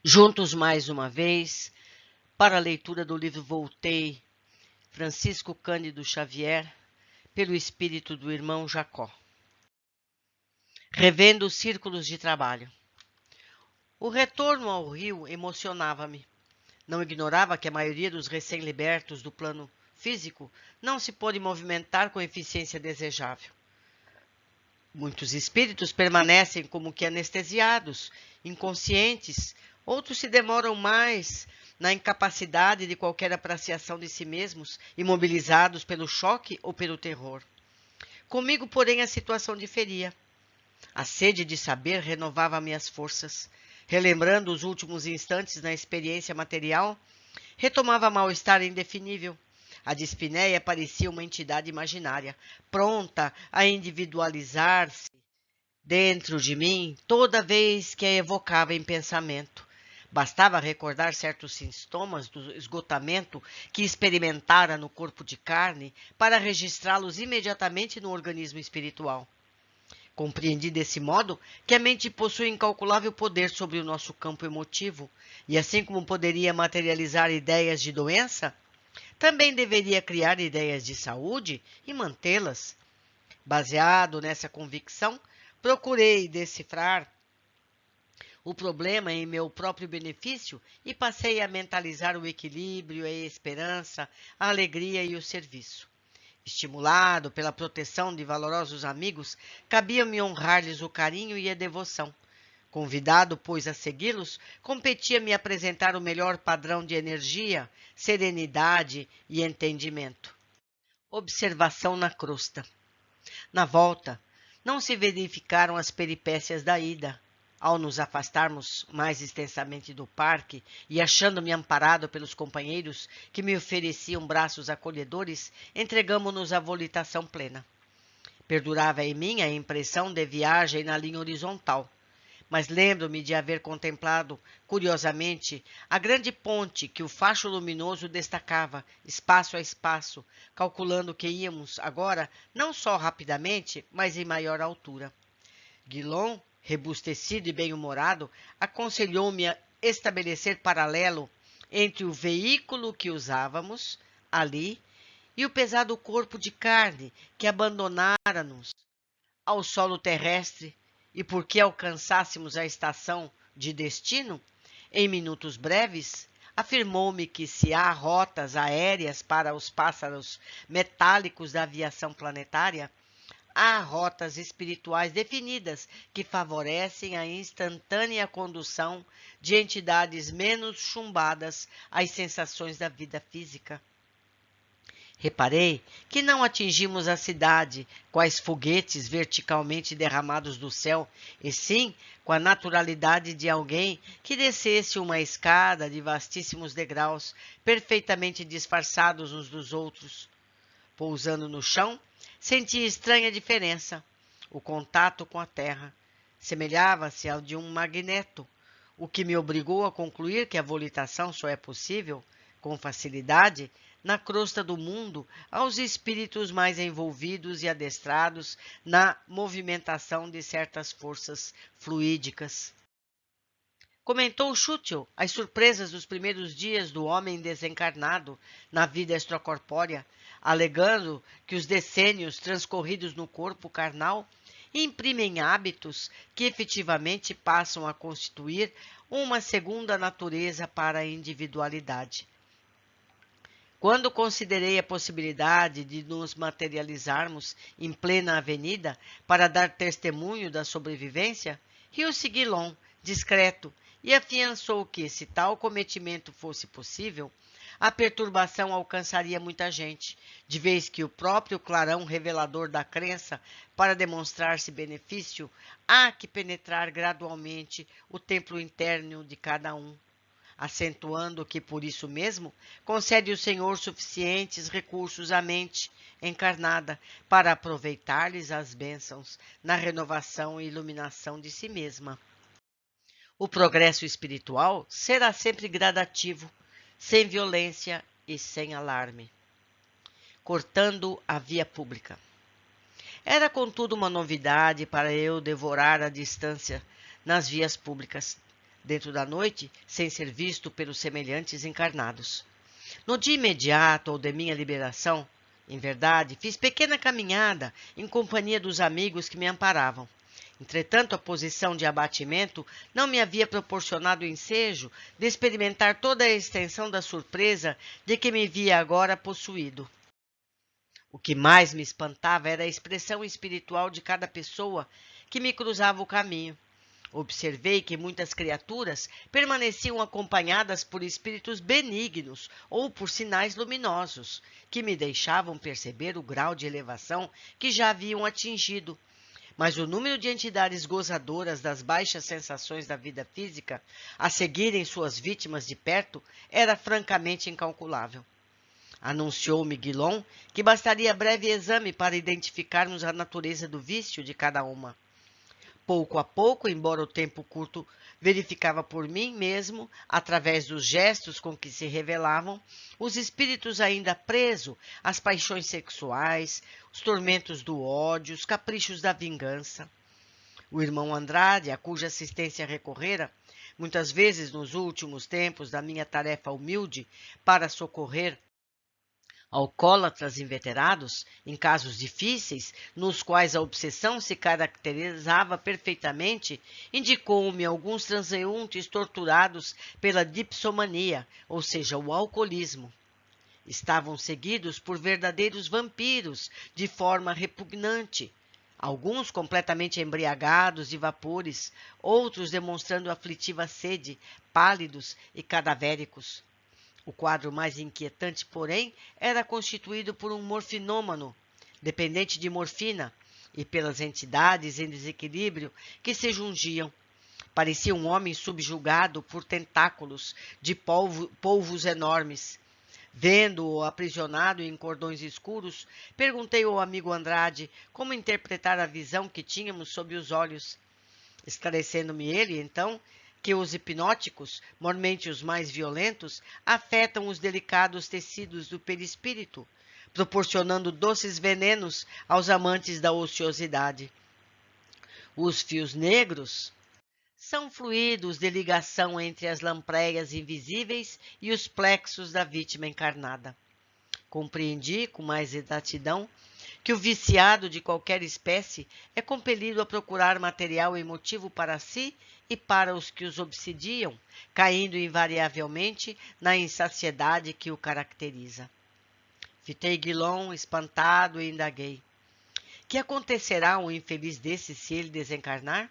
Juntos mais uma vez, para a leitura do livro Voltei, Francisco Cândido Xavier, pelo espírito do irmão Jacó. Revendo os círculos de trabalho. O retorno ao Rio emocionava-me. Não ignorava que a maioria dos recém-libertos do plano físico não se pôde movimentar com eficiência desejável. Muitos espíritos permanecem como que anestesiados, inconscientes, outros se demoram mais na incapacidade de qualquer apreciação de si mesmos, imobilizados pelo choque ou pelo terror. Comigo, porém, a situação diferia. A sede de saber renovava minhas forças. Relembrando os últimos instantes na experiência material, retomava mal-estar indefinível. A dispneia parecia uma entidade imaginária, pronta a individualizar-se dentro de mim toda vez que a evocava em pensamento. Bastava recordar certos sintomas do esgotamento que experimentara no corpo de carne para registrá-los imediatamente no organismo espiritual. Compreendi desse modo que a mente possui incalculável poder sobre o nosso campo emotivo, e assim como poderia materializar ideias de doença, também deveria criar ideias de saúde e mantê-las. Baseado nessa convicção, procurei decifrar o problema em meu próprio benefício e passei a mentalizar o equilíbrio, a esperança, a alegria e o serviço. Estimulado pela proteção de valorosos amigos, cabia-me honrar-lhes o carinho e a devoção. Convidado, pois, a segui-los, competia-me apresentar o melhor padrão de energia, serenidade e entendimento. Observação na crosta. Na volta, não se verificaram as peripécias da ida. Ao nos afastarmos mais extensamente do parque e achando-me amparado pelos companheiros que me ofereciam braços acolhedores, entregamo-nos à volitação plena. Perdurava em mim a impressão de viagem na linha horizontal, mas lembro-me de haver contemplado, curiosamente, a grande ponte que o facho luminoso destacava, espaço a espaço, calculando que íamos, agora, não só rapidamente, mas em maior altura. Guilom, rebustecido e bem-humorado, aconselhou-me a estabelecer paralelo entre o veículo que usávamos, ali, e o pesado corpo de carne que abandonara-nos ao solo terrestre, e porque alcançássemos a estação de destino, em minutos breves, afirmou-me que se há rotas aéreas para os pássaros metálicos da aviação planetária, há rotas espirituais definidas que favorecem a instantânea condução de entidades menos chumbadas às sensações da vida física. Reparei que não atingimos a cidade quais foguetes verticalmente derramados do céu, e sim com a naturalidade de alguém que descesse uma escada de vastíssimos degraus, perfeitamente disfarçados uns dos outros. Pousando no chão, senti estranha diferença. O contato com a terra semelhava-se ao de um magneto, o que me obrigou a concluir que a volitação só é possível, com facilidade, na crosta do mundo, aos espíritos mais envolvidos e adestrados na movimentação de certas forças fluídicas. Comentou Schuttel as surpresas dos primeiros dias do homem desencarnado na vida extracorpórea, alegando que os decênios transcorridos no corpo carnal imprimem hábitos que efetivamente passam a constituir uma segunda natureza para a individualidade. Quando considerei a possibilidade de nos materializarmos em plena avenida para dar testemunho da sobrevivência, riu-se Guilom, discreto, e afiançou que, se tal cometimento fosse possível, a perturbação alcançaria muita gente, de vez que o próprio clarão revelador da crença, para demonstrar-se benefício, há que penetrar gradualmente o templo interno de cada um, acentuando que, por isso mesmo, concede o Senhor suficientes recursos à mente encarnada para aproveitar-lhes as bênçãos na renovação e iluminação de si mesma. O progresso espiritual será sempre gradativo, sem violência e sem alarme. Cortando a via pública. Era, contudo, uma novidade para eu devorar a distância nas vias públicas. dentro da noite, sem ser visto pelos semelhantes encarnados. No dia imediato ou de minha liberação, em verdade, fiz pequena caminhada em companhia dos amigos que me amparavam. Entretanto, a posição de abatimento não me havia proporcionado o ensejo de experimentar toda a extensão da surpresa de que me via agora possuído. O que mais me espantava era a expressão espiritual de cada pessoa que me cruzava o caminho. Observei que muitas criaturas permaneciam acompanhadas por espíritos benignos ou por sinais luminosos, que me deixavam perceber o grau de elevação que já haviam atingido. Mas o número de entidades gozadoras das baixas sensações da vida física, a seguirem suas vítimas de perto, era francamente incalculável. Anunciou-me Guilom que bastaria breve exame para identificarmos a natureza do vício de cada uma. Pouco a pouco, embora o tempo curto, verificava por mim mesmo, através dos gestos com que se revelavam, os espíritos ainda presos às paixões sexuais, os tormentos do ódio, os caprichos da vingança. O irmão Andrade, a cuja assistência recorrera, muitas vezes nos últimos tempos da minha tarefa humilde para socorrer alcoólatras inveterados, em casos difíceis, nos quais a obsessão se caracterizava perfeitamente, indicou-me alguns transeuntes torturados pela dipsomania, ou seja, o alcoolismo. Estavam seguidos por verdadeiros vampiros, de forma repugnante, alguns completamente embriagados de vapores, outros demonstrando aflitiva sede, pálidos e cadavéricos. O quadro mais inquietante, porém, era constituído por um morfinômano, dependente de morfina, e pelas entidades em desequilíbrio que se jungiam. Parecia um homem subjugado por tentáculos de polvos enormes. Vendo-o aprisionado em cordões escuros, perguntei ao amigo Andrade como interpretar a visão que tínhamos sob os olhos. Esclarecendo-me ele, então, que os hipnóticos, mormente os mais violentos, afetam os delicados tecidos do perispírito, proporcionando doces venenos aos amantes da ociosidade. Os fios negros são fluidos de ligação entre as lampreias invisíveis e os plexos da vítima encarnada. Compreendi com mais exatidão que o viciado de qualquer espécie é compelido a procurar material emotivo para si e para os que os obsidiam, caindo invariavelmente na insaciedade que o caracteriza. Fitei Guilom, espantado, e indaguei. Que acontecerá ao infeliz desse se ele desencarnar?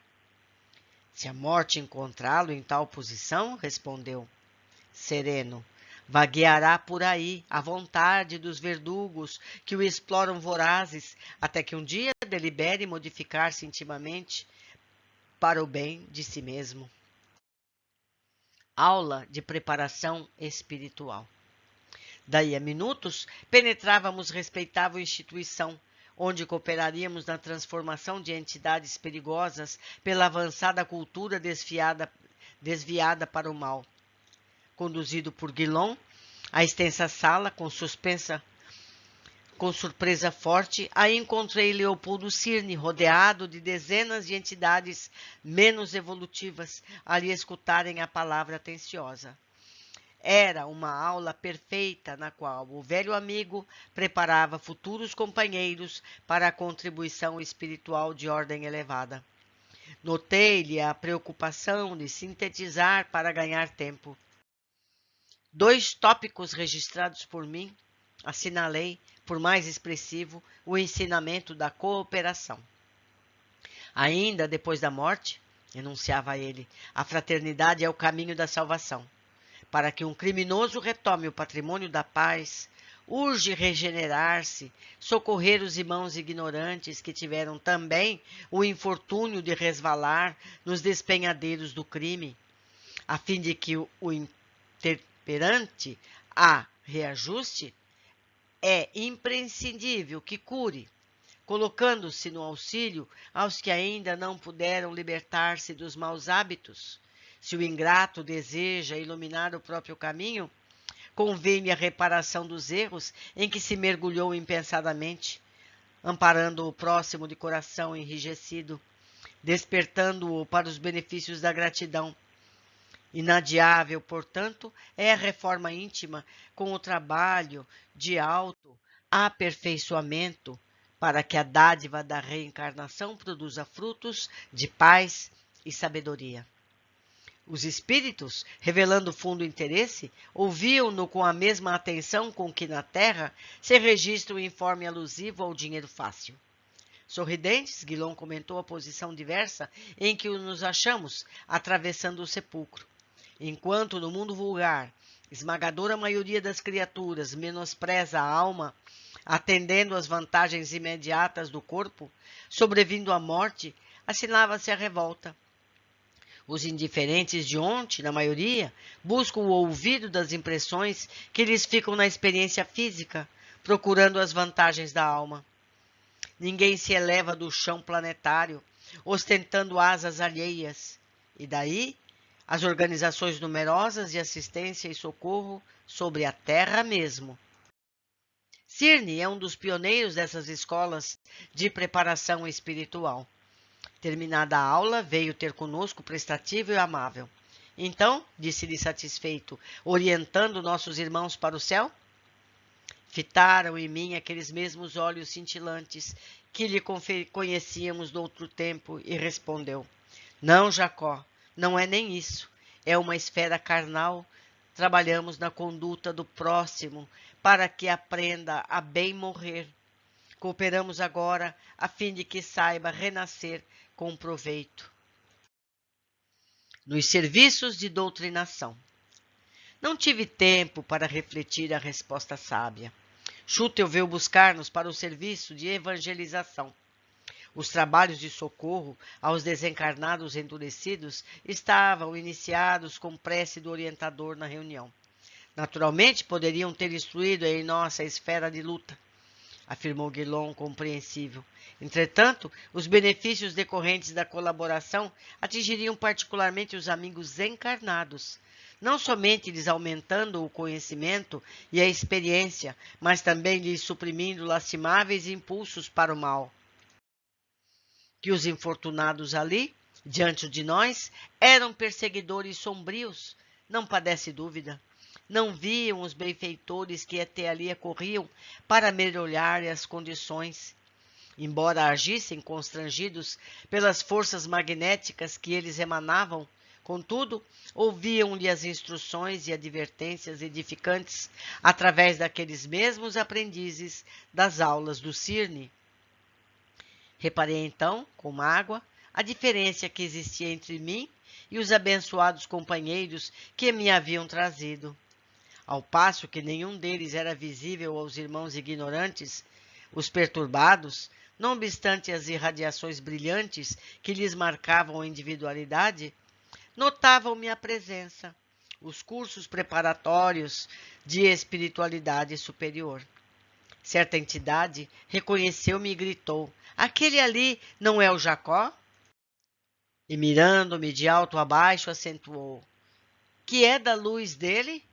Se a morte encontrá-lo em tal posição, respondeu, sereno, vagueará por aí, à vontade dos verdugos que o exploram vorazes, até que um dia delibere modificar-se intimamente para o bem de si mesmo. Aula de preparação espiritual. Daí a minutos, penetrávamos respeitável instituição, onde cooperaríamos na transformação de entidades perigosas pela avançada cultura desviada para o mal. Conduzido por Guilom, a extensa sala, com surpresa forte, aí encontrei Leopoldo Cirne, rodeado de dezenas de entidades menos evolutivas, a lhe escutarem a palavra atenciosa. Era uma aula perfeita na qual o velho amigo preparava futuros companheiros para a contribuição espiritual de ordem elevada. Notei-lhe a preocupação de sintetizar para ganhar tempo. 2 tópicos registrados por mim, assinalei, por mais expressivo, o ensinamento da cooperação. Ainda depois da morte, enunciava ele, a fraternidade é o caminho da salvação. Para que um criminoso retome o patrimônio da paz, urge regenerar-se, socorrer os irmãos ignorantes que tiveram também o infortúnio de resvalar nos despenhadeiros do crime, a fim de que o interperante a reajuste, é imprescindível que cure, colocando-se no auxílio aos que ainda não puderam libertar-se dos maus hábitos. Se o ingrato deseja iluminar o próprio caminho, convém-me a reparação dos erros em que se mergulhou impensadamente, amparando o próximo de coração enrijecido, despertando-o para os benefícios da gratidão. Inadiável, portanto, é a reforma íntima com o trabalho de auto-aperfeiçoamento para que a dádiva da reencarnação produza frutos de paz e sabedoria. Os espíritos, revelando fundo interesse, ouviam-no com a mesma atenção com que na Terra se registra o informe alusivo ao dinheiro fácil. Sorridentes, Guilom comentou a posição diversa em que nos achamos, atravessando o sepulcro. Enquanto no mundo vulgar, esmagadora maioria das criaturas menospreza a alma, atendendo às vantagens imediatas do corpo, sobrevindo à morte, assinava-se a revolta. Os indiferentes de ontem, na maioria, buscam o ouvido das impressões que lhes ficam na experiência física, procurando as vantagens da alma. Ninguém se eleva do chão planetário, ostentando asas alheias. E daí, as organizações numerosas de assistência e socorro sobre a Terra mesmo. Cirne é um dos pioneiros dessas escolas de preparação espiritual. Terminada a aula, veio ter conosco prestativo e amável. Então, disse-lhe satisfeito, orientando nossos irmãos para o céu? Fitaram em mim aqueles mesmos olhos cintilantes que lhe conhecíamos do outro tempo e respondeu: Não, Jacó, não é nem isso. É uma esfera carnal. Trabalhamos na conduta do próximo para que aprenda a bem morrer. Cooperamos agora a fim de que saiba renascer com proveito. Nos serviços de doutrinação. Não tive tempo para refletir a resposta sábia. Schutel veio buscar-nos para o serviço de evangelização. Os trabalhos de socorro aos desencarnados endurecidos estavam iniciados com prece do orientador na reunião. Naturalmente, poderiam ter instruído em nossa esfera de luta, afirmou Guilom compreensível. Entretanto, os benefícios decorrentes da colaboração atingiriam particularmente os amigos encarnados, não somente lhes aumentando o conhecimento e a experiência, mas também lhes suprimindo lastimáveis impulsos para o mal. Que os infortunados ali, diante de nós, eram perseguidores sombrios, não padece dúvida. Não viam os benfeitores que até ali corriam para melhorar as condições. Embora agissem constrangidos pelas forças magnéticas que eles emanavam, contudo, ouviam-lhe as instruções e advertências edificantes através daqueles mesmos aprendizes das aulas do Cirne. Reparei então, com mágoa, a diferença que existia entre mim e os abençoados companheiros que me haviam trazido. Ao passo que nenhum deles era visível aos irmãos ignorantes, os perturbados, não obstante as irradiações brilhantes que lhes marcavam a individualidade, notavam minha presença, os cursos preparatórios de espiritualidade superior. Certa entidade reconheceu-me e gritou: Aquele ali não é o Jacó? E mirando-me de alto a baixo, acentuou: Que é da luz dele?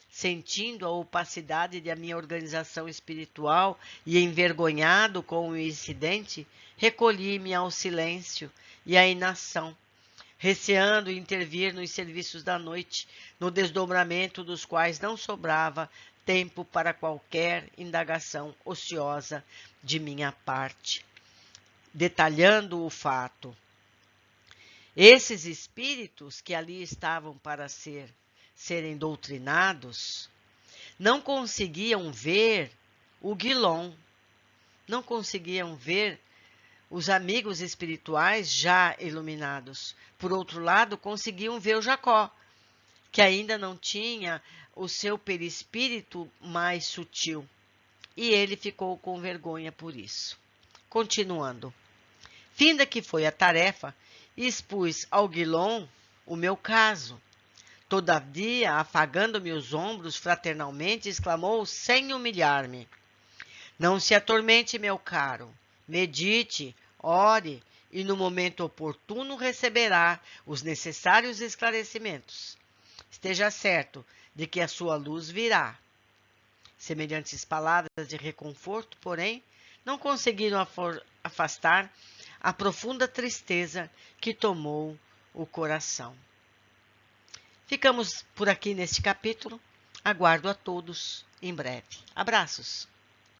Sentindo a opacidade da minha organização espiritual e envergonhado com o incidente, recolhi-me ao silêncio e à inação, receando intervir nos serviços da noite, no desdobramento dos quais não sobrava tempo para qualquer indagação ociosa de minha parte. Detalhando o fato, esses espíritos que ali estavam para serem doutrinados, não conseguiam ver o Guilom, não conseguiam ver os amigos espirituais já iluminados. Por outro lado, conseguiam ver o Jacó, que ainda não tinha o seu perispírito mais sutil, e ele ficou com vergonha por isso. Continuando. Finda que foi a tarefa, expus ao Guilom o meu caso. Todavia, afagando-me os ombros fraternalmente, exclamou, sem humilhar-me: Não se atormente, meu caro. Medite, ore, e no momento oportuno receberá os necessários esclarecimentos. Esteja certo de que a sua luz virá. Semelhantes palavras de reconforto, porém, não conseguiram afastar a profunda tristeza que tomou o coração. Ficamos por aqui neste capítulo. Aguardo a todos em breve. Abraços!